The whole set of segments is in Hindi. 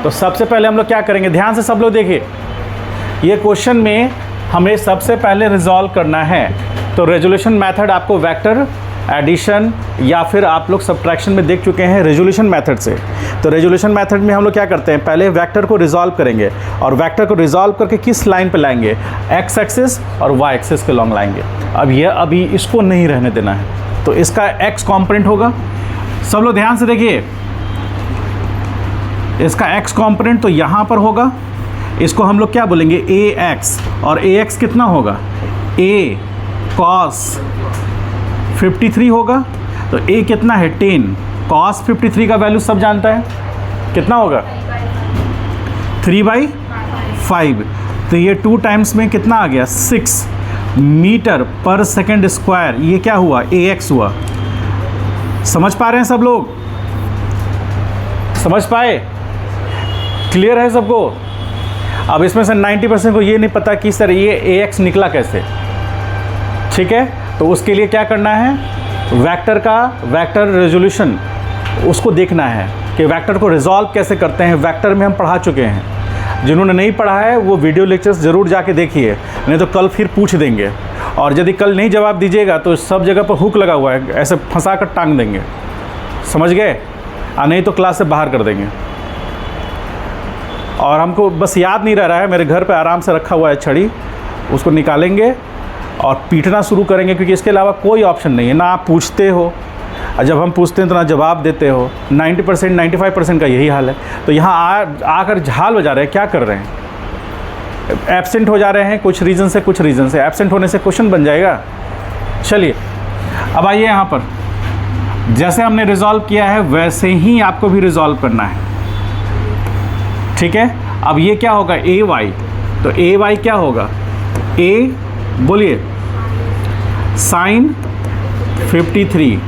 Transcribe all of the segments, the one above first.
तो सबसे पहले हम लोग क्या करेंगे, ध्यान से सब लोग देखिए, ये क्वेश्चन में हमें सबसे पहले रिजॉल्व करना है। तो रेजोल्यूशन मेथड आपको वेक्टर एडिशन या फिर आप लोग सब्ट्रैक्शन में देख चुके हैं रेजोल्यूशन मेथड से। तो रेजोल्यूशन मेथड में हम लोग क्या करते हैं, पहले वेक्टर को रिजॉल्व करेंगे और वेक्टर को रिजॉल्व करके किस लाइन पे लाएंगे, एक्स एक्सिस और वाई एक्सिस के लॉन्ग लाएंगे। अब ये अभी इसको नहीं रहने देना है, तो इसका एक्स कॉम्पोनेंट होगा, सब लोग ध्यान से देखिए, इसका एक्स कॉम्पोनेंट तो यहाँ पर होगा, इसको हम लोग क्या बोलेंगे, ए एक्स, और ए एक्स कितना होगा, ए कॉस 53 होगा। तो ए कितना है 10, कॉस 53 का वैल्यू सब जानता है कितना होगा 3/5। तो ये 2 टाइम्स में कितना आ गया 6 मीटर पर सेकेंड स्क्वायर। ये क्या हुआ, ए एक्स हुआ। समझ पा रहे हैं सब लोग, समझ पाए, क्लियर है सबको। अब इसमें से 90% को ये नहीं पता कि सर ये ए एक्स निकला कैसे, ठीक है। तो उसके लिए क्या करना है, वेक्टर का वेक्टर रेजोल्यूशन उसको देखना है कि वेक्टर को रिजॉल्व कैसे करते हैं। वेक्टर में हम पढ़ा चुके हैं, जिन्होंने नहीं पढ़ा है वो वीडियो लेक्चर्स ज़रूर जाके देखिए, नहीं तो कल फिर पूछ देंगे, और यदि कल नहीं जवाब दीजिएगा तो सब जगह पर हुक लगा हुआ है, ऐसे फंसा कर टांग देंगे, समझ गए, नहीं तो क्लास से बाहर कर देंगे। और हमको बस याद नहीं रह रहा है, मेरे घर पे आराम से रखा हुआ है छड़ी, उसको निकालेंगे और पीटना शुरू करेंगे, क्योंकि इसके अलावा कोई ऑप्शन नहीं है। ना आप पूछते हो, और जब हम पूछते हैं तो ना जवाब देते हो। 90% 95% का यही हाल है। तो यहाँ आकर झाल बजा रहे हैं, क्या कर रहे हैं, एब्सेंट हो जा रहे हैं कुछ रीज़न से, कुछ रीज़न से। एब्सेंट होने से क्वेश्चन बन जाएगा। चलिए अब आइए यहाँ पर, जैसे हमने रिजॉल्व किया है वैसे ही आपको भी रिजॉल्व करना है, ठीक है। अब ये क्या होगा, ए वाई, तो ए वाई क्या होगा, ए बोलिए साइन 53,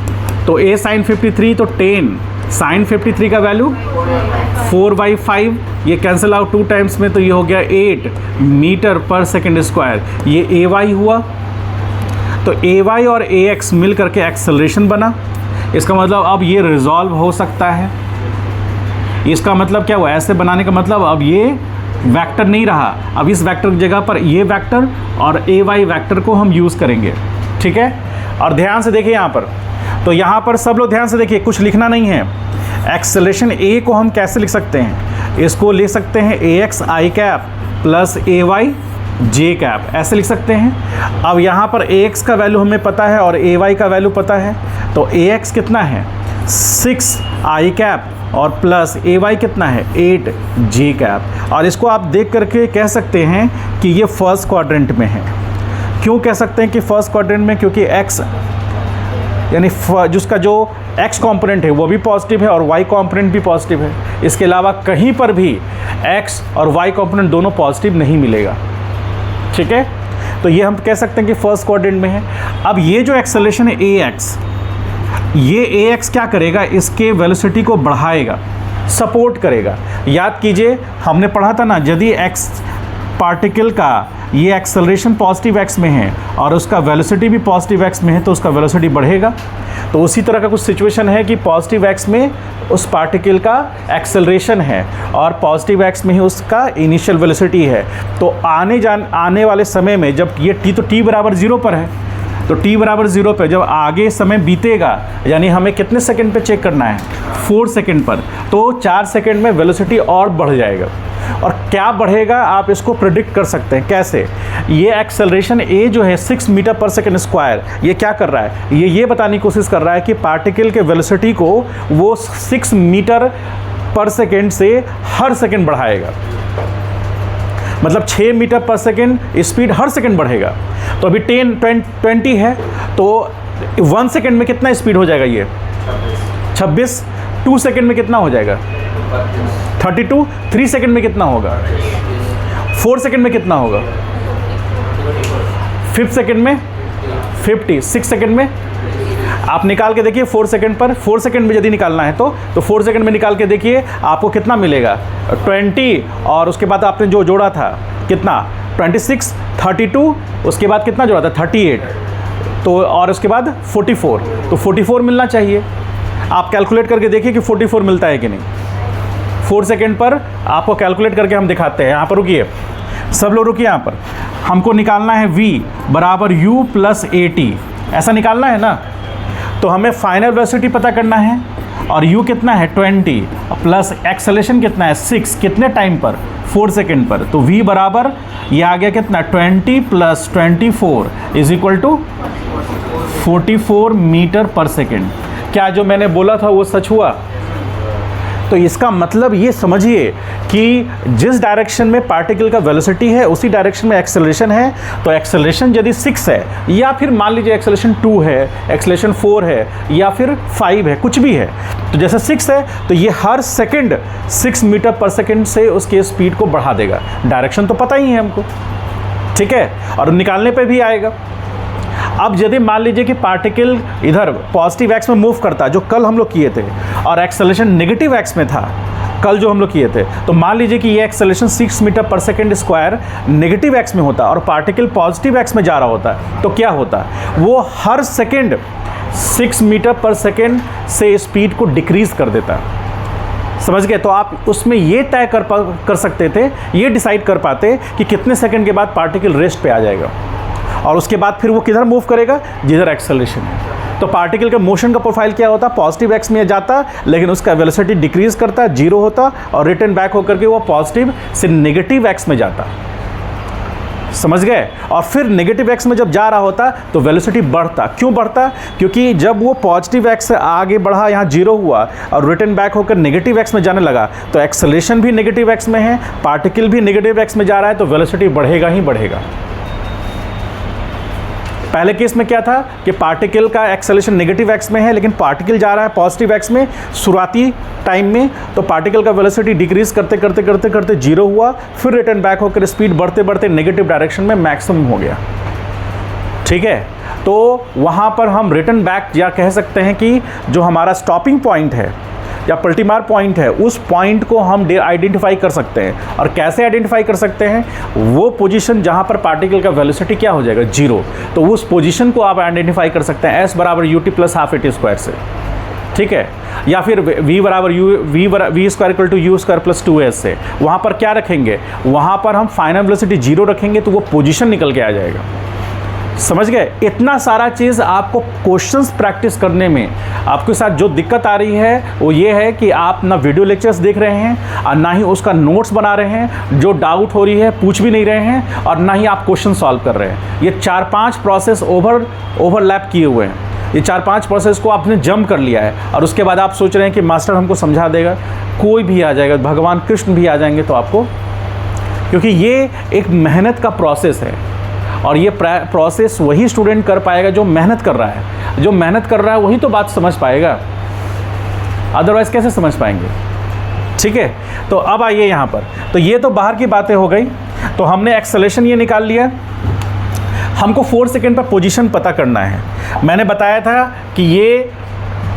तो ए साइन 53 तो 10 साइन 53 का वैल्यू 4/5, ये कैंसिल आउट 2 टाइम्स में, तो ये हो गया 8 मीटर पर सेकेंड स्क्वायर। ये ए वाई हुआ। तो ए वाई और ए एक्स मिल करके एक्सेलरेशन बना। इसका मतलब अब ये रिजॉल्व हो सकता है। इसका मतलब क्या हुआ, ऐसे बनाने का मतलब अब ये वेक्टर नहीं रहा, अब इस वेक्टर की जगह पर ये वेक्टर और ए वाई वेक्टर को हम यूज़ करेंगे, ठीक है। और ध्यान से देखिए यहाँ पर, तो यहाँ पर सब लोग ध्यान से देखिए, कुछ लिखना नहीं है। एक्सेलरेशन ए को हम कैसे लिख सकते हैं, इसको ले सकते हैं ए x I cap plus A Y J cap, ऐसे लिख सकते हैं। अब यहाँ पर ए एक्स का वैल्यू हमें पता है और ए वाई का वैल्यू पता है, तो ए एक्स कितना है 6 आई कैप और प्लस ए वाई कितना है 8 जे कैप। और इसको आप देख करके कह सकते हैं कि ये फर्स्ट क्वाड्रेंट में है। क्यों कह सकते हैं कि फर्स्ट क्वाड्रेंट में, क्योंकि एक्स यानी जिसका जो एक्स कंपोनेंट है वो भी पॉजिटिव है और वाई कंपोनेंट भी पॉजिटिव है। इसके अलावा कहीं पर भी एक्स और वाई कंपोनेंट दोनों पॉजिटिव नहीं मिलेगा, ठीक है। तो ये हम कह सकते हैं कि फर्स्ट क्वाड्रेंट में है। अब ये जो एक्सेलरेशन है ए एक्स, ये ए एक्स क्या करेगा, इसके वेलोसिटी को बढ़ाएगा, सपोर्ट करेगा। याद कीजिए हमने पढ़ा था ना, यदि एक्स पार्टिकल का ये एक्सेलरेशन पॉजिटिव एक्स में है और उसका वेलोसिटी भी पॉजिटिव एक्स में है तो उसका वेलोसिटी बढ़ेगा। तो उसी तरह का कुछ सिचुएशन है कि पॉजिटिव एक्स में उस पार्टिकल का एक्सेलरेशन है और पॉजिटिव एक्स में ही उसका इनिशियल वेलोसिटी है। तो आने वाले समय में जब ये t बराबर 0 पर है, तो t बराबर 0 पे जब आगे समय बीतेगा, यानी हमें कितने सेकंड पे चेक करना है 4 सेकंड पर, तो 4 सेकंड में वेलोसिटी और बढ़ जाएगा। और क्या बढ़ेगा आप इसको प्रेडिक्ट कर सकते हैं कैसे, ये एक्सेलरेशन a जो है 6 मीटर पर सेकंड स्क्वायर, ये क्या कर रहा है, ये बताने की कोशिश कर रहा है कि पार्टिकल के वेलोसिटी को वो 6 मीटर पर सेकंड से हर सेकंड बढ़ाएगा। मतलब 6 मीटर पर सेकंड स्पीड हर सेकंड बढ़ेगा। तो अभी 20 है, तो 1 सेकंड में कितना स्पीड हो जाएगा, ये 26, 2 सेकंड में कितना हो जाएगा 32, 3 सेकंड में कितना होगा 4 सेकंड में कितना होगा 5 सेकंड में 50, 6 सेकंड में आप निकाल के देखिए 4 सेकंड पर, 4 सेकंड में यदि निकालना है तो 4 सेकंड में निकाल के देखिए आपको कितना मिलेगा 20, और उसके बाद आपने जो जोड़ा था कितना 26, 32, उसके बाद कितना जोड़ा था 38, तो और उसके बाद 44, तो 44 मिलना चाहिए। आप कैलकुलेट करके देखिए कि 44 मिलता है कि नहीं। 4 सेकेंड पर आपको कैलकुलेट करके हम दिखाते हैं। यहाँ पर रुकिए, सब लोग रुकिए। यहाँ पर हमको निकालना है v बराबर u प्लस at, ऐसा निकालना है ना। तो हमें फाइनल वेलोसिटी पता करना है और u कितना है 20 प्लस एक्सेलरेशन कितना है 6, कितने टाइम पर 4 सेकेंड पर। तो v बराबर ये आ गया कितना 20 plus 24 is equal to 44 metre per second. क्या जो मैंने बोला था वो सच हुआ? तो इसका मतलब ये समझिए कि जिस डायरेक्शन में पार्टिकल का वेलोसिटी है उसी डायरेक्शन में एक्सेलरेशन है। तो एक्सेलरेशन यदि 6 है या फिर मान लीजिए एक्सेलरेशन 2 है, एक्सेलरेशन 4 है या फिर 5 है, कुछ भी है, तो जैसे 6 है तो ये हर सेकंड 6 मीटर पर सेकंड से उसके स्पीड को बढ़ा देगा। डायरेक्शन तो पता ही है हमको, ठीक है, और निकालने पे भी आएगा। अब यदि मान लीजिए कि पार्टिकल इधर पॉजिटिव एक्स में मूव करता, जो कल हम लोग किए थे, और एक्सेलरेशन नेगेटिव एक्स में था कल जो हम लोग किए थे, तो मान लीजिए कि ये acceleration 6 metre per second square negative x में होता और पार्टिकल पॉजिटिव एक्स में जा रहा होता, तो क्या होता? वो हर सेकेंड 6 मीटर पर सेकेंड से स्पीड को डिक्रीज कर देता। समझ गए? तो आप उसमें ये तय कर सकते थे, ये डिसाइड कर पाते कि कितने सेकेंड के बाद पार्टिकल रेस्ट पे आ जाएगा और उसके बाद फिर वो किधर मूव करेगा, जिधर एक्सेलरेशन है। तो पार्टिकल का मोशन का प्रोफाइल क्या होता? पॉजिटिव एक्स में जाता लेकिन उसका वेलोसिटी डिक्रीज करता, 0 होता और रिटर्न बैक होकर के वो पॉजिटिव से नेगेटिव एक्स में जाता। समझ गए? और फिर नेगेटिव एक्स में जब जा रहा होता तो वेलोसिटी बढ़ता। क्यों बढ़ता? क्योंकि जब वो पॉजिटिव एक्स से आगे बढ़ा, यहाँ 0 हुआ और रिटर्न बैक होकर नेगेटिव एक्स में जाने लगा, तो एक्सेलरेशन भी नेगेटिव एक्स में है, पार्टिकल भी नेगेटिव एक्स में जा रहा है, तो वेलोसिटी बढ़ेगा ही बढ़ेगा। पहले केस में क्या था कि पार्टिकल का एक्सेलरेशन नेगेटिव एक्स में है लेकिन पार्टिकल जा रहा है पॉजिटिव एक्स में शुरुआती टाइम में, तो पार्टिकल का वेलोसिटी डिक्रीज करते करते करते करते 0 हुआ, फिर रिटर्न बैक होकर स्पीड बढ़ते बढ़ते नेगेटिव डायरेक्शन में मैक्सिमम हो गया। ठीक है, तो वहाँ पर हम रिटर्न बैक या कह सकते हैं कि जो हमारा स्टॉपिंग पॉइंट है या पल्टीमार पॉइंट है, उस पॉइंट को हम आइडेंटिफाई कर सकते हैं। और कैसे आइडेंटिफाई कर सकते हैं? वो पोजीशन जहां पर पार्टिकल का वेलोसिटी क्या हो जाएगा 0, तो उस पोजीशन को आप आइडेंटिफाई कर सकते हैं s बराबर ut plus half at square से। ठीक है, या फिर v बराबर v square equal to u square plus 2s से। वहाँ पर क्या रखेंगे? वहाँ पर हम फाइनल वेलोसिटी 0 रखेंगे तो वो पोजीशन निकल के आ जाएगा। समझ गए? इतना सारा चीज़ आपको क्वेश्चंस प्रैक्टिस करने में आपके साथ जो दिक्कत आ रही है वो ये है कि आप ना वीडियो लेक्चर्स देख रहे हैं और ना ही उसका नोट्स बना रहे हैं, जो डाउट हो रही है पूछ भी नहीं रहे हैं, और ना ही आप क्वेश्चन सॉल्व कर रहे हैं। ये 4-5 प्रोसेस ओवरलैप किए हुए हैं। ये 4-5 प्रोसेस को आपने जंप कर लिया है और उसके बाद आप सोच रहे हैं कि मास्टर हमको समझा देगा। कोई भी आ जाएगा, भगवान कृष्ण भी आ जाएंगे तो आपको, क्योंकि ये एक मेहनत का प्रोसेस है और ये प्रोसेस वही स्टूडेंट कर पाएगा जो मेहनत कर रहा है। जो मेहनत कर रहा है वही तो बात समझ पाएगा, अदरवाइज़ कैसे समझ पाएंगे? ठीक है, तो अब आइए यहाँ पर। तो ये तो बाहर की बातें हो गई। तो हमने एक्सेलरेशन ये निकाल लिया। हमको 4 सेकेंड पर पोजीशन पता करना है। मैंने बताया था कि ये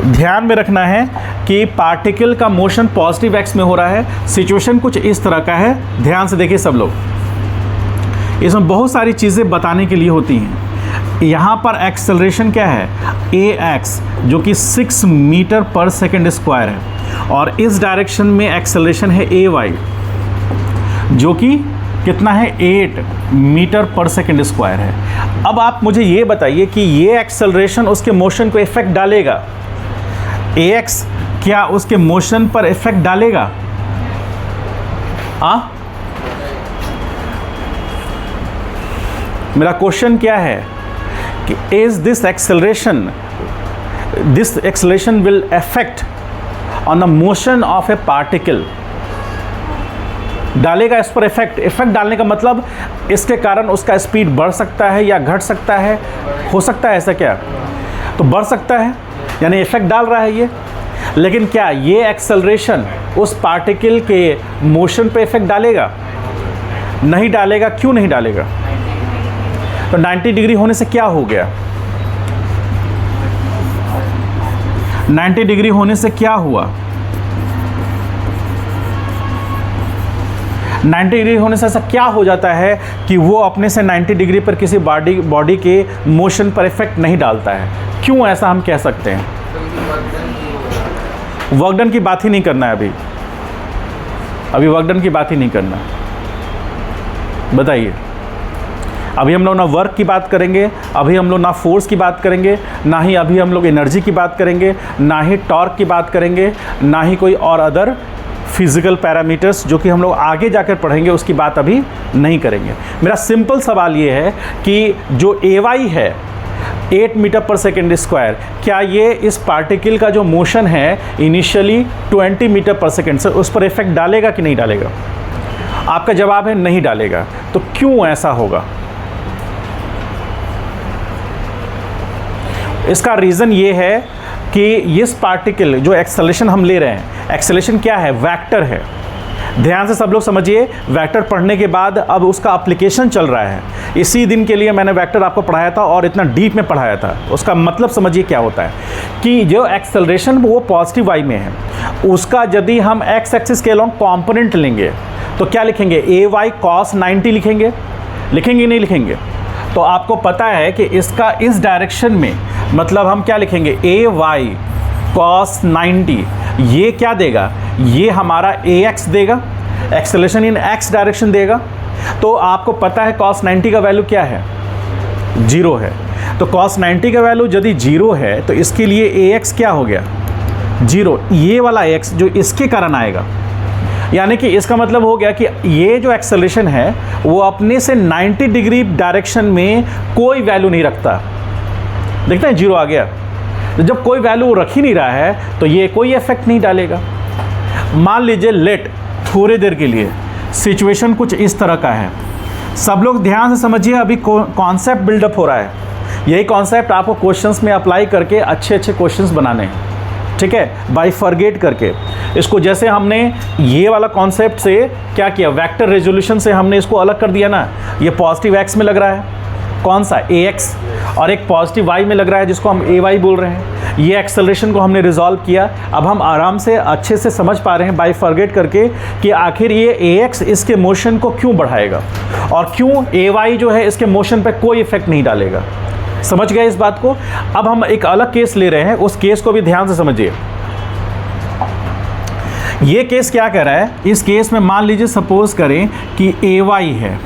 ध्यान में रखना है कि पार्टिकल का मोशन पॉजिटिव एक्स में हो रहा है। सिचुएशन कुछ इस तरह का है, ध्यान से देखिए सब लोग। इसमें बहुत सारी चीज़ें बताने के लिए होती हैं। यहाँ पर एक्सेलरेशन क्या है? ax, जो कि 6 मीटर पर सेकेंड स्क्वायर है, और इस डायरेक्शन में एक्सेलरेशन है ay, जो कि कितना है 8 मीटर पर सेकेंड स्क्वायर है। अब आप मुझे ये बताइए कि ये एक्सेलरेशन उसके मोशन को इफेक्ट डालेगा? ax क्या उसके मोशन पर इफेक्ट डालेगा? मेरा क्वेश्चन क्या है कि is this acceleration will affect on the motion of A particle? डालेगा इस पर इफेक्ट डालने का मतलब इसके कारण उसका स्पीड बढ़ सकता है या घट सकता है, हो सकता है ऐसा क्या? तो बढ़ सकता है, यानी इफेक्ट डाल रहा है ये। लेकिन क्या ये एक्सेलरेशन उस पार्टिकल के मोशन पे इफेक्ट डालेगा? नहीं डालेगा। क्यों नहीं डालेगा? तो 90 डिग्री होने से क्या हो गया? 90 डिग्री होने से क्या हुआ? 90 डिग्री होने से ऐसा क्या हो जाता है कि वो अपने से 90 डिग्री पर किसी बॉडी के मोशन पर इफेक्ट नहीं डालता है? क्यों ऐसा हम कह सकते हैं? वर्क डन की बात ही नहीं करना है अभी। अभी वर्क डन की बात ही नहीं करना। बताइए, अभी हम लोग ना वर्क की बात करेंगे, अभी हम लोग ना फोर्स की बात करेंगे, ना ही अभी हम लोग एनर्जी की बात करेंगे, ना ही टॉर्क की बात करेंगे, ना ही कोई और अदर फिजिकल पैरामीटर्स जो कि हम लोग आगे जाकर पढ़ेंगे उसकी बात अभी नहीं करेंगे। मेरा सिंपल सवाल ये है कि जो AY है 8 मीटर पर सेकेंड स्क्वायर, क्या ये इस पार्टिकल का जो मोशन है इनिशियली 20 मीटर पर सेकेंड से उस पर इफेक्ट डालेगा कि नहीं डालेगा? आपका जवाब है नहीं डालेगा। तो क्यों ऐसा होगा? इसका रीज़न ये है कि इस पार्टिकल जो एक्सेलरेशन हम ले रहे हैं, एक्सेलरेशन क्या है? वेक्टर है। ध्यान से सब लोग समझिए, वेक्टर पढ़ने के बाद अब उसका एप्लीकेशन चल रहा है। इसी दिन के लिए मैंने वेक्टर आपको पढ़ाया था और इतना डीप में पढ़ाया था। उसका मतलब समझिए क्या होता है कि जो एक्सेलरेशन वो पॉजिटिव वाई में है, उसका यदि हम एक्स एक्सिस के अलॉन्ग कॉम्पोनेंट लेंगे तो क्या लिखेंगे? AY cos 90 लिखेंगे। लिखेंगे नहीं लिखेंगे? तो आपको पता है कि इसका इस डायरेक्शन में मतलब हम क्या लिखेंगे? AY cos 90। ये क्या देगा? ये हमारा AX देगा, एक्सेलरेशन इन X डायरेक्शन देगा। तो आपको पता है cos 90 का वैल्यू क्या है? 0 है। तो cos 90 का वैल्यू यदि 0 है तो इसके लिए AX क्या हो गया? 0। ये वाला AX जो इसके कारण आएगा, यानी कि इसका मतलब हो गया कि ये जो एक्सेलरेशन है वो अपने से 90 डिग्री डायरेक्शन में कोई वैल्यू नहीं रखता। देखते हैं 0 आ गया। तो जब कोई वैल्यू रख ही नहीं रहा है तो ये कोई इफेक्ट नहीं डालेगा। मान लीजिए लेट थोड़ी देर के लिए सिचुएशन कुछ इस तरह का है। सब लोग ध्यान से समझिए, अभी कॉन्सेप्ट बिल्डअप हो रहा है। यही कॉन्सेप्ट आपको क्वेश्चंस में अप्लाई करके अच्छे अच्छे क्वेश्चंस बनाने हैं, ठीक है, बाइफरगेट करके। इसको जैसे हमने ये वाला कॉन्सेप्ट से क्या किया, वेक्टर रेजोल्यूशन से हमने इसको अलग कर दिया ना। ये पॉजिटिव एक्स में लग रहा है, कौन सा? AX, और एक पॉजिटिव वाई में लग रहा है जिसको हम AY बोल रहे हैं। ये एक्सेलरेशन को हमने रिजॉल्व किया। अब हम आराम से अच्छे से समझ पा रहे हैं बाइफरगेट करके कि आखिर ये AX इसके मोशन को क्यों बढ़ाएगा और क्यों AY जो है इसके मोशन पर कोई इफेक्ट नहीं डालेगा। समझ गए इस बात को? अब हम एक अलग केस ले रहे हैं, उस केस को भी ध्यान से समझिए। ये केस क्या कह रहा है? इस केस में मान लीजिए सपोज करें कि AY है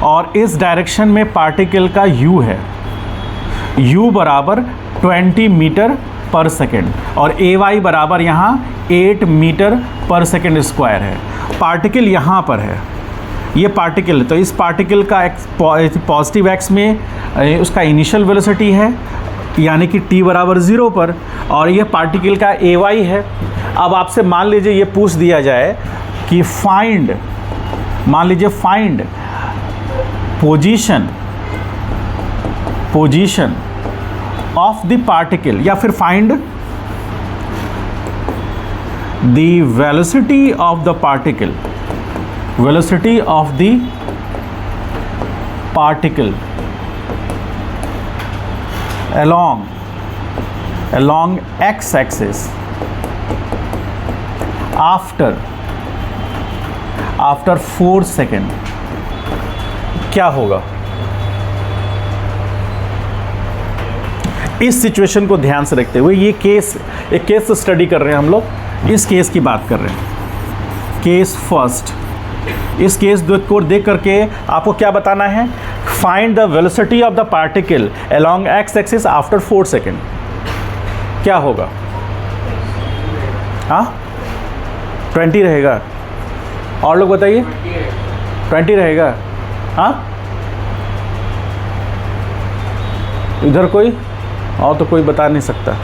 और इस डायरेक्शन में पार्टिकल का U है, U बराबर 20 मीटर पर सेकेंड और AY बराबर यहाँ 8 मीटर पर सेकेंड स्क्वायर है। पार्टिकल यहाँ पर है, ये पार्टिकल है। तो इस पार्टिकल का पॉजिटिव एक्स में उसका इनिशियल वेलोसिटी है, यानी कि t बराबर 0 पर, और ये पार्टिकल का AY है। अब आपसे मान लीजिए ये पूछ दिया जाए कि फाइंड, मान लीजिए find position of the particle, या फिर find the velocity of the particle, velocity of the particle along x-axis after 4 second. क्या होगा? इस सिचुएशन को ध्यान से रखते हुए ये केस, एक केस स्टडी कर रहे हैं हम लोग, इस केस की बात कर रहे हैं। केस फर्स्ट, इस केस को देख करके आपको क्या बताना है? Find the velocity of the particle along x axis after 4 second. क्या होगा? हाँ 20 रहेगा। और लोग बताइए 20 रहेगा। हाँ इधर कोई और तो कोई बता नहीं सकता,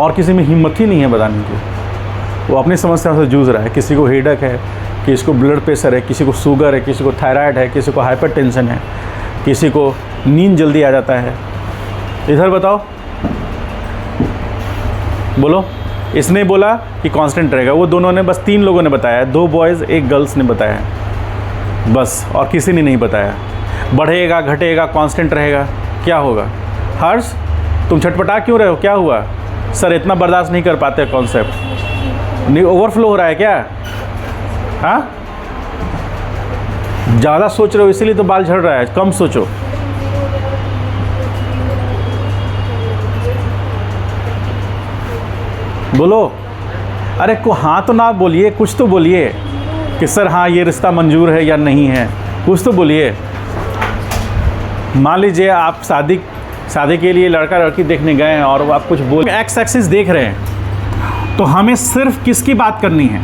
और किसी में हिम्मत ही नहीं है बताने की। वो अपनी समस्या से जूझ रहा है। किसी को हेडेक है, किसी को ब्लड प्रेशर है, किसी को शुगर है, किसी को थायराइड है, किसी को हाइपरटेंशन है, किसी को नींद जल्दी आ जाता है। इधर बताओ, बोलो। इसने बोला कि कांस्टेंट रहेगा, वो दोनों ने, बस 3 लोगों ने बताया, 2 बॉयज़ 1 गर्ल्स ने बताया बस, और किसी ने नहीं बताया। बढ़ेगा घटेगा कांस्टेंट रहेगा, क्या होगा? हर्ष तुम छटपटा क्यों रहे हो? क्या हुआ? सर इतना बर्दाश्त नहीं कर पाते कॉन्सेप्ट, नहीं ओवरफ्लो हो रहा है क्या? हाँ ज़्यादा सोच रहे हो इसीलिए तो बाल झड़ रहा है, कम सोचो। बोलो। अरे को हाँ तो ना बोलिए, कुछ तो बोलिए। कि सर हाँ ये रिश्ता मंजूर है या नहीं है, कुछ तो बोलिए। मान लीजिए आप शादी के लिए लड़का लड़की देखने गए हैं और आप कुछ बोल एक्स एक्सिस देख रहे हैं, तो हमें सिर्फ किसकी बात करनी है?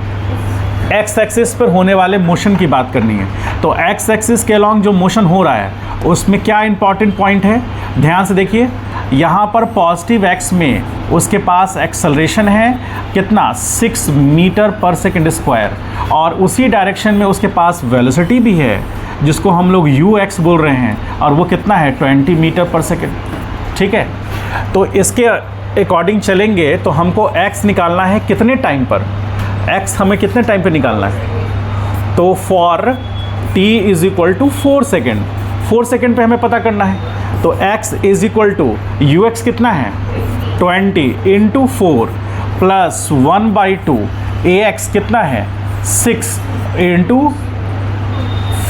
एक्स एक्सिस पर होने वाले मोशन की बात करनी है। तो एक्स एक्सिस के अलॉन्ग जो मोशन हो रहा है उसमें क्या इंपॉर्टेंट पॉइंट है, ध्यान से देखिए। यहाँ पर पॉजिटिव एक्स में उसके पास एक्सेलरेशन है कितना, 6 मीटर पर सेकेंड स्क्वायर, और उसी डायरेक्शन में उसके पास वेलोसिटी भी है जिसको हम लोग यू एक्स बोल रहे हैं, और वो कितना है 20 मीटर पर सेकेंड। ठीक है, तो इसके अकॉर्डिंग चलेंगे तो हमको एक्स निकालना है कितने टाइम पर, एक्स हमें कितने टाइम पे निकालना है। तो for t is equal to 4 second, 4 second पे हमें पता करना है। तो x is equal to U X कितना है 20 इंटू 4 प्लस 1/2 ए एक्स कितना है 6 इंटू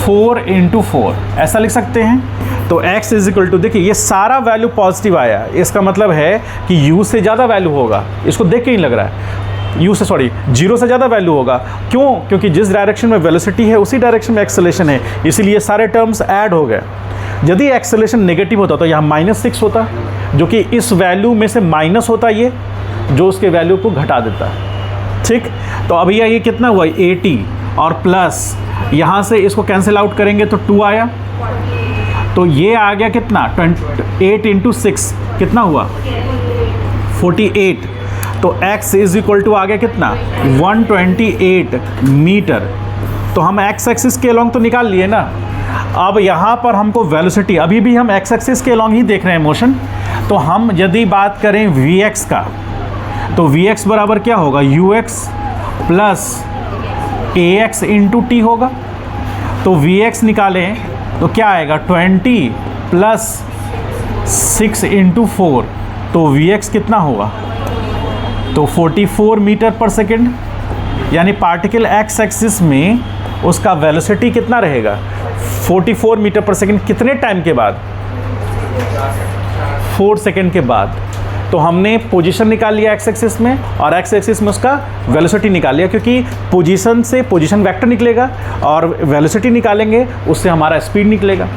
4 इंटू 4, ऐसा लिख सकते हैं। तो x इज इक्वल टू, देखिए ये सारा वैल्यू पॉजिटिव आया, इसका मतलब है कि u से ज़्यादा वैल्यू होगा, इसको देख के ही लग रहा है जीरो से ज़्यादा वैल्यू होगा। क्यों? क्योंकि जिस डायरेक्शन में वेलोसिटी है उसी डायरेक्शन में एक्सेलरेशन है, इसीलिए सारे टर्म्स ऐड हो गए। यदि एक्सेलरेशन नेगेटिव होता तो यहाँ -6 होता, जो कि इस वैल्यू में से माइनस होता, ये जो उसके वैल्यू को घटा देता। ठीक, तो अभी ये कितना हुआ 80, और प्लस यहाँ से इसको कैंसिल आउट करेंगे तो 2 आया, तो ये आ गया कितना 8 इंटू 6 कितना हुआ 48। तो x इज इक्वल टू आ गया कितना 128 मीटर। तो हम x एक्सिस के अलॉन्ग तो निकाल लिए ना। अब यहाँ पर हमको वेलोसिटी, अभी भी हम x एक्सिस के अलॉन्ग ही देख रहे हैं मोशन। तो हम यदि बात करें vx का, तो vx बराबर क्या होगा ux plus ax into T होगा। तो vx निकालें तो क्या आएगा 20 प्लस 6 इंटू 4, तो vx कितना होगा, तो 44 मीटर पर सेकेंड। यानी पार्टिकल एक्स एक्सिस में उसका वेलोसिटी कितना रहेगा 44 मीटर पर सेकेंड। कितने टाइम के बाद, 4 सेकेंड के बाद। तो हमने पोजीशन निकाल लिया एक्स एक्सिस में, और एक्स एक्सिस में उसका वेलोसिटी निकाल लिया, क्योंकि पोजीशन से पोजीशन वेक्टर निकलेगा और वेलोसिटी निकालेंगे उससे हमारा स्पीड निकलेगा।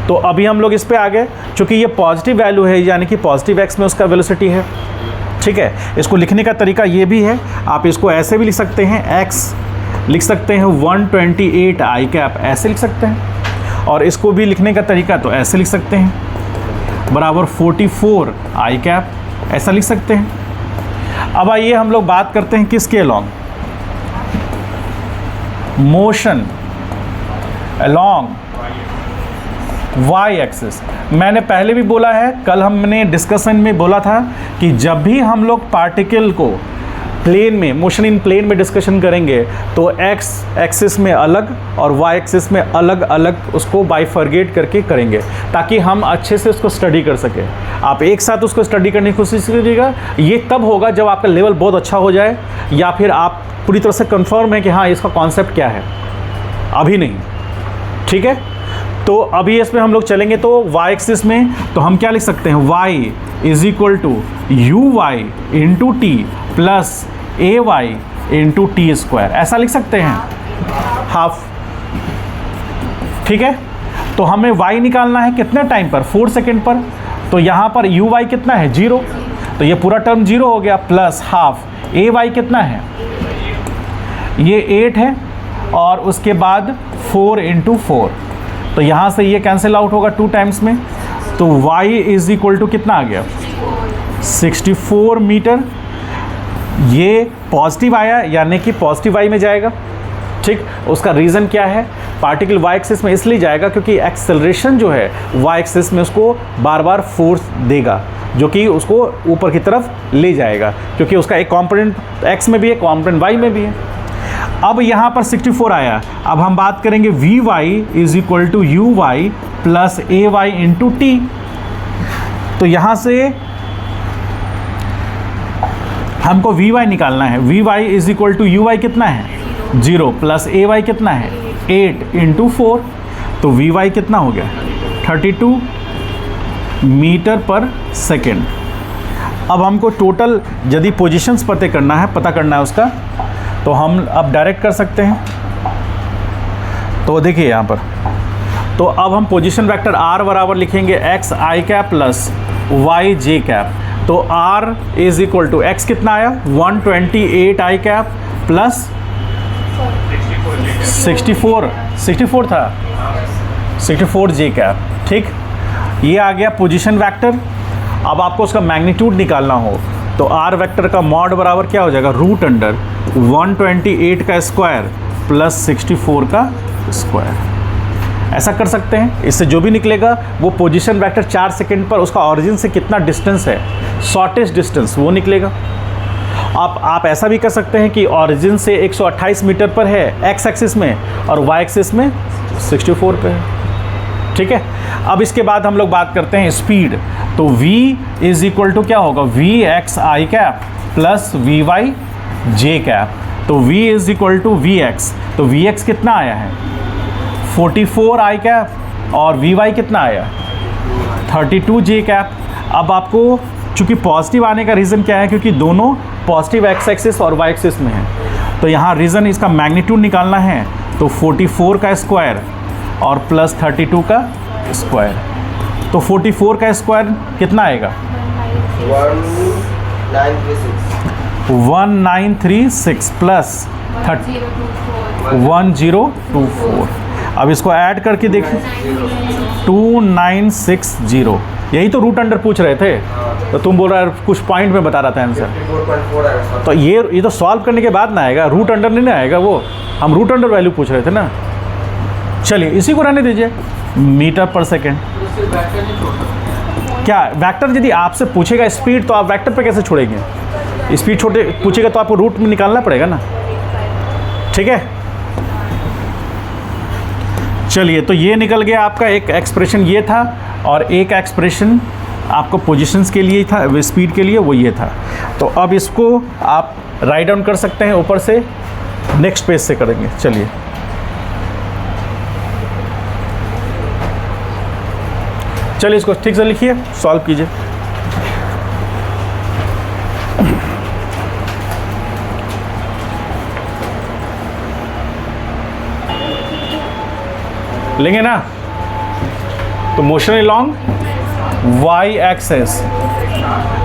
तो अभी हम लोग इस पे आ गए, चूँकि ये पॉजिटिव वैल्यू है यानी कि पॉजिटिव एक्स में उसका वेलोसिटी है। ठीक है, इसको लिखने का तरीका ये भी है, आप इसको ऐसे भी लिख सकते हैं, x लिख सकते हैं 128 आई कैप, ऐसे लिख सकते हैं। और इसको भी लिखने का तरीका तो ऐसे लिख सकते हैं, बराबर 44 आई कैप, ऐसा लिख सकते हैं। अब आइए हम लोग बात करते हैं किसके along, motion along y axis. मैंने पहले भी बोला है, कल हमने डिस्कशन में बोला था कि जब भी हम लोग पार्टिकल को प्लेन में, मोशन इन प्लेन में डिस्कशन करेंगे तो x एक्सिस में अलग और y एक्सिस में अलग अलग उसको बाइफरगेट करके करेंगे, ताकि हम अच्छे से उसको स्टडी कर सकें। आप एक साथ उसको स्टडी करने की कोशिश कीजिएगा, ये तब होगा जब आपका लेवल बहुत अच्छा हो जाए, या फिर आप पूरी तरह से कंफर्म है कि हाँ इसका कॉन्सेप्ट क्या है, अभी नहीं। ठीक है, तो अभी इसमें हम लोग चलेंगे तो y एक्सिस में, तो हम क्या लिख सकते हैं, y is equal to U Y into T plus A Y into T square, ऐसा लिख सकते हैं, हाफ। ठीक है, तो हमें y निकालना है कितने टाइम पर, 4 सेकेंड पर। तो यहाँ पर यू वाई कितना है 0, तो ये पूरा टर्म 0 हो गया, प्लस हाफ ए वाई कितना है, ये 8 है, और उसके बाद 4 इंटू 4, तो यहाँ से ये कैंसिल आउट होगा 2 टाइम्स में। तो y इज इक्वल टू कितना आ गया 64 मीटर। ये पॉजिटिव आया यानी कि पॉजिटिव y में जाएगा। ठीक, उसका रीज़न क्या है, पार्टिकल y एक्सिस में इसलिए जाएगा क्योंकि एक्सेलरेशन जो है y एक्सिस में उसको बार बार फोर्स देगा, जो कि उसको ऊपर की तरफ ले जाएगा, क्योंकि उसका एक कंपोनेंट x में भी है, कंपोनेंट y में भी है। अब यहाँ पर 64 आया, अब हम बात करेंगे V Y is equal to U Y plus A Y into T. तो यहाँ से हमको वी वाई निकालना है, V Y is equal to U Y कितना है 0 प्लस ए वाई कितना है 8 इंटू 4, तो वी वाई कितना हो गया 32 मीटर पर सेकेंड। अब हमको टोटल यदि पोजीशंस पता करना है उसका, तो हम अब डायरेक्ट कर सकते हैं। तो देखिए यहाँ पर, तो अब हम पोजीशन वेक्टर r बराबर लिखेंगे X I cap plus Y J cap. तो r is equal to x कितना आया 128 आई कैप प्लस 64 था 64 जे कैप। ठीक, ये आ गया पोजीशन वेक्टर। अब आपको उसका मैग्नीट्यूड निकालना हो तो r वेक्टर का मॉड बराबर क्या हो जाएगा, रूट अंडर 128 का स्क्वायर प्लस 64 का स्क्वायर। ऐसा कर सकते हैं, इससे जो भी निकलेगा वो पोजीशन वेक्टर 4 सेकंड पर उसका ऑरिजिन से कितना डिस्टेंस है, शॉर्टेस्ट डिस्टेंस वो निकलेगा। आप ऐसा भी कर सकते हैं कि ऑरिजिन से 128 मीटर पर है एक्स एक्सिस में और वाई एक्सिस में 64 पे है। ठीक है, अब इसके बाद हम लोग बात करते हैं स्पीड। तो v इज इक्वल टू क्या होगा, V X I cap plus V Y J cap. तो v is equal to V X, तो वी एक्स कितना आया है 44 आई कैप और वी वाई कितना आया 32 जे कैप। अब आपको चूंकि पॉजिटिव आने का रीज़न क्या है, क्योंकि दोनों पॉजिटिव एक्स एक्सिस और वाई एक्सिस में है, तो यहाँ रीज़न इसका मैग्नीट्यूड निकालना है। तो 44 का स्क्वायर और प्लस 32 का स्क्वायर, तो 44 का स्क्वायर कितना आएगा 1936 प्लस 1024। अब इसको ऐड करके देखिए 2960, यही तो रूट अंडर पूछ रहे थे, तो तुम बोल रहा है कुछ पॉइंट में बता रहा था आंसर। तो ये तो सॉल्व करने के बाद ना आएगा, रूट अंडर नहीं ना आएगा, वो हम रूट अंडर वैल्यू पूछ रहे थे ना। चलिए इसी को रहने दीजिए, मीटर पर सेकेंड। क्या वेक्टर यदि आपसे पूछेगा स्पीड तो आप वेक्टर पे कैसे छोड़ेंगे, स्पीड छोटे पूछेगा तो आपको रूट में निकालना पड़ेगा ना। ठीक है, चलिए तो ये निकल गया आपका एक एक्सप्रेशन ये था, और एक एक्सप्रेशन आपको पोजीशंस के लिए था, स्पीड के लिए वो ये था। तो अब इसको आप राइट डाउन कर सकते हैं ऊपर से, नेक्स्ट पेज से करेंगे। चलिए इसको ठीक से लिखिए, सॉल्व कीजिए। लेंगे ना, तो मोशन अलोंग वाई एक्सिस,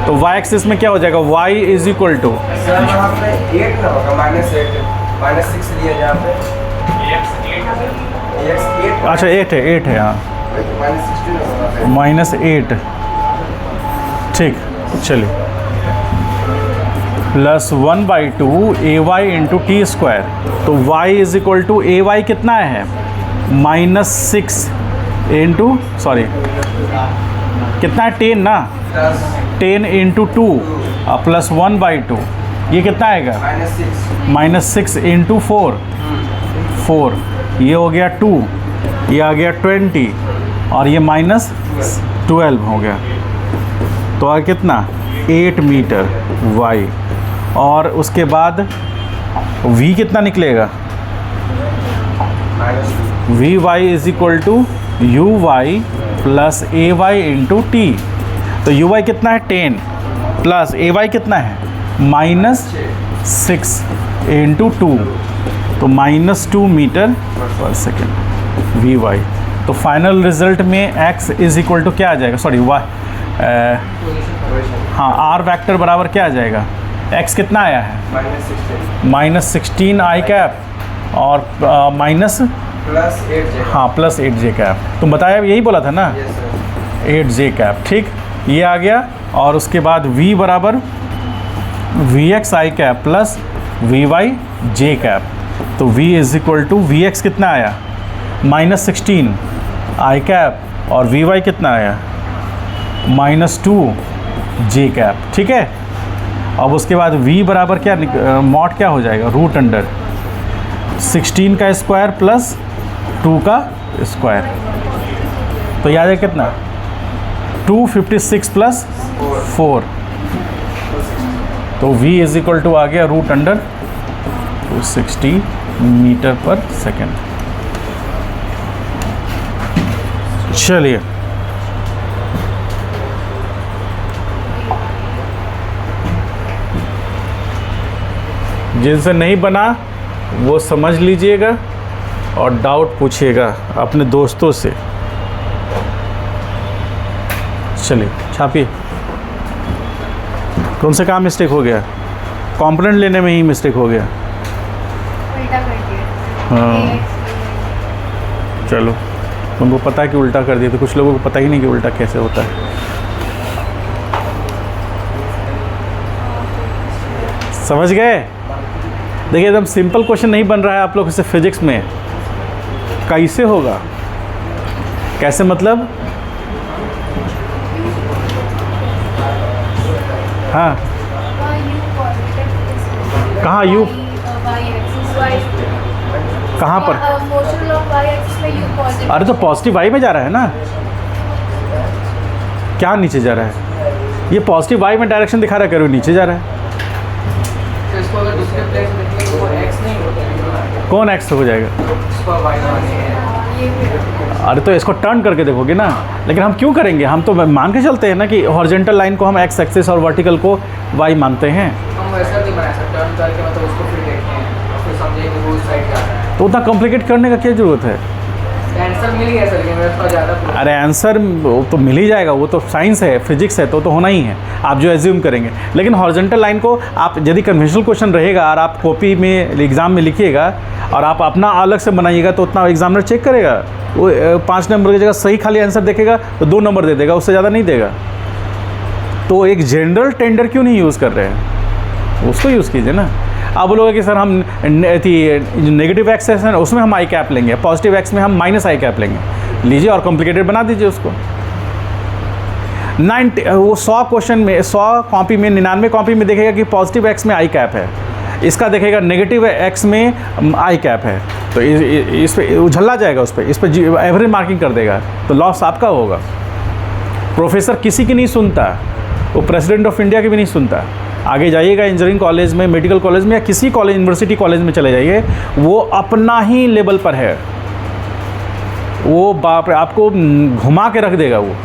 तो वाई एक्सिस में क्या हो जाएगा, y इज इक्वल टू अच्छा 8 है हाँ -8। ठीक, चलिए plus 1/2 AY into T square. तो y is equal to AY कितना है -6 इंटू सॉरी कितना है 10 ना, 10 इंटू 2 प्लस 1/2, ये कितना आएगा -6 इंटू 4, ये हो गया 2, ये आ गया 20 और ये -12 हो गया। तो आ कितना 8 मीटर y, और उसके बाद v कितना निकलेगा, vy is equal to uy plus ay into T. तो uy कितना है 10 प्लस ay कितना है -6 इंटू 2, तो -2 मीटर पर सेकेंड vy। तो फाइनल रिजल्ट में x इज इक्वल टू क्या आ जाएगा, सॉरी y हाँ r वेक्टर बराबर क्या आ जाएगा, x कितना आया है -16 आई कैप और प्लस 8 जे कैप। तुम बताया यही बोला था ना 8 जे कैप। ठीक, ये आ गया, और उसके बाद v बराबर vx I cap plus vy J cap. तो v is equal to vx कितना आया -16 आई कैप और vy कितना आया -2 जे कैप। ठीक है, अब उसके बाद v बराबर क्या मॉड क्या हो जाएगा, रूट अंडर 16 का स्क्वायर प्लस 2 का स्क्वायर। तो याद है कितना 256 प्लस 4, तो v इज इक्वल टू आ गया root under 260 metre per second. चलिए जिनसे नहीं बना वो समझ लीजिएगा, और डाउट पूछिएगा अपने दोस्तों से। चलिए छापिए। कौन सा काम मिस्टेक हो गया? कंपोनेंट लेने में ही मिस्टेक हो गया। उल्टा कर दिया। हाँ चलो, तुमको पता है कि उल्टा कर दिया, तो कुछ लोगों को पता ही नहीं कि उल्टा कैसे होता है। समझ गए? देखिए एकदम सिंपल क्वेश्चन नहीं बन रहा है आप लोग से फिजिक्स में। कैसे होगा? कैसे मतलब? हाँ कहाँ यू? कहाँ पर? अरे तो पॉजिटिव वाई में जा रहा है ना। क्या नीचे जा रहा है? ये पॉजिटिव वाई में डायरेक्शन दिखा रहा है, करो नीचे जा रहा है। तो इसको अगर दूसरे प्लेस में देखेंगे तो वो x नहीं होगा। कौन एक्स हो जाएगा? इसको y माने हैं। अरे तो इसको टर्न करके देखोगे ना। लेकिन हम क्यों करेंगे? हम तो मान के चलते हैं ना कि हॉरिजॉन्टल लाइन को हम एक्स एक्सिस और वर्टिकल को वाई मानते हैं। हम वैसा नहीं बना सकते, टर्न करके मतलब उसको फिर देखते हैं और फिर समझेंगे कि वो उस साइड जा रहा है। तो उतना कॉम्प्लिकेट करने का क्या ज़रूरत है? आंसर मिल गया सर, लेकिन मेरा थोड़ा ज़्यादा। अरे आंसर तो मिल ही जाएगा, वो तो साइंस है, फिजिक्स है, तो होना ही है, आप जो एज्यूम करेंगे। लेकिन हॉरिजॉन्टल लाइन को आप यदि कन्वेंशनल क्वेश्चन रहेगा और आप कॉपी में एग्ज़ाम में लिखिएगा और आप अपना अलग से बनाइएगा, तो उतना एग्जामिनर चेक करेगा। वो 5 नंबर की जगह सही खाली आंसर देखेगा तो 2 नंबर दे देगा, उससे ज़्यादा नहीं देगा। तो एक जनरल टेंडर क्यों नहीं यूज़ कर रहे हैं? उसको यूज़ कीजिए ना। आप बोलोगे कि सर हम नेगेटिव एक्स है उसमें हम आई कैप लेंगे, पॉजिटिव एक्स में हम माइनस आई कैप लेंगे। लीजिए और कॉम्प्लिकेटेड बना दीजिए उसको। 100 क्वेश्चन में, 100 कॉपी में 99 कॉपी में देखेगा कि पॉजिटिव एक्स में आई कैप है, इसका देखेगा नेगेटिव एक्स में आई कैप है, तो इस पर उछल्ला जाएगा, उस पर एवरेज मार्किंग कर देगा, तो लॉस आपका होगा। प्रोफेसर किसी की नहीं सुनता, वो प्रेसिडेंट ऑफ इंडिया की भी नहीं सुनता। आगे जाइएगा इंजीनियरिंग कॉलेज में, मेडिकल कॉलेज में या किसी कॉलेज, यूनिवर्सिटी कॉलेज में चले जाइए, वो अपना ही लेवल पर है। वो बाप रे आपको घुमा के रख देगा वो।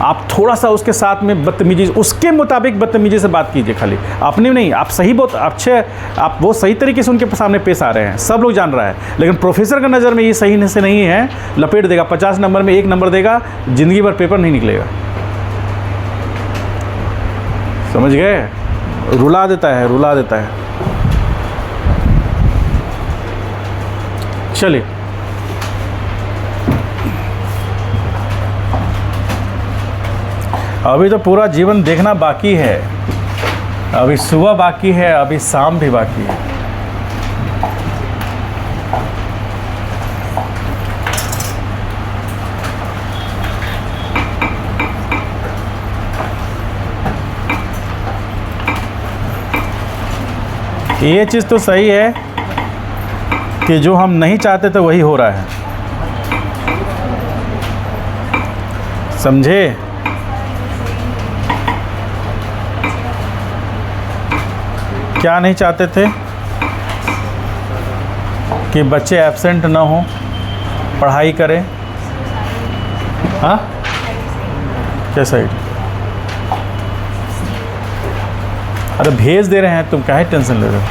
आप थोड़ा सा उसके साथ में बदतमीजी, उसके मुताबिक बदतमीजी से बात कीजिए खाली, अपने नहीं। आप सही बहुत अच्छे, आप वो सही तरीके से उनके सामने पेश आ रहे हैं, सब लोग जान रहा है, लेकिन प्रोफेसर का नज़र में ये सही से नहीं है, लपेट देगा। 50 नंबर में 1 नंबर देगा, ज़िंदगी भर पेपर नहीं निकलेगा। समझ गए? रुला देता है, रुला देता है। चलिए अभी तो पूरा जीवन देखना बाकी है, अभी सुबह बाकी है, अभी शाम भी बाकी है। ये चीज़ तो सही है कि जो हम नहीं चाहते थे वही हो रहा है, समझे? क्या नहीं चाहते थे? कि बच्चे एब्सेंट ना हो, पढ़ाई करें। हाँ क्या साइड? अरे भेज दे रहे हैं, तुम काहे टेंशन ले रहे हो?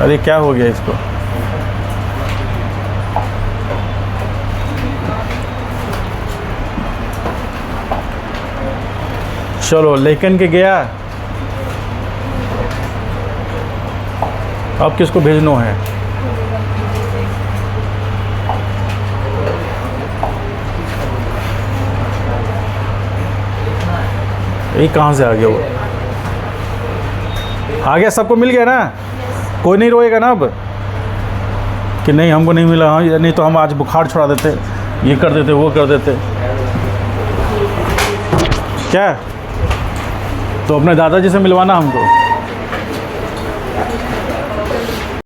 अरे क्या हो गया इसको? चलो लेकिन के गया, अब किसको भेजना है? ये कहाँ से आ गया वो? आ गया, सबको मिल गया ना? कोई नहीं रोएगा ना अब कि नहीं हमको नहीं मिला? हाँ, नहीं तो हम आज बुखार छुड़ा देते, ये कर देते, वो कर देते। क्या? तो अपने दादाजी से मिलवाना हमको।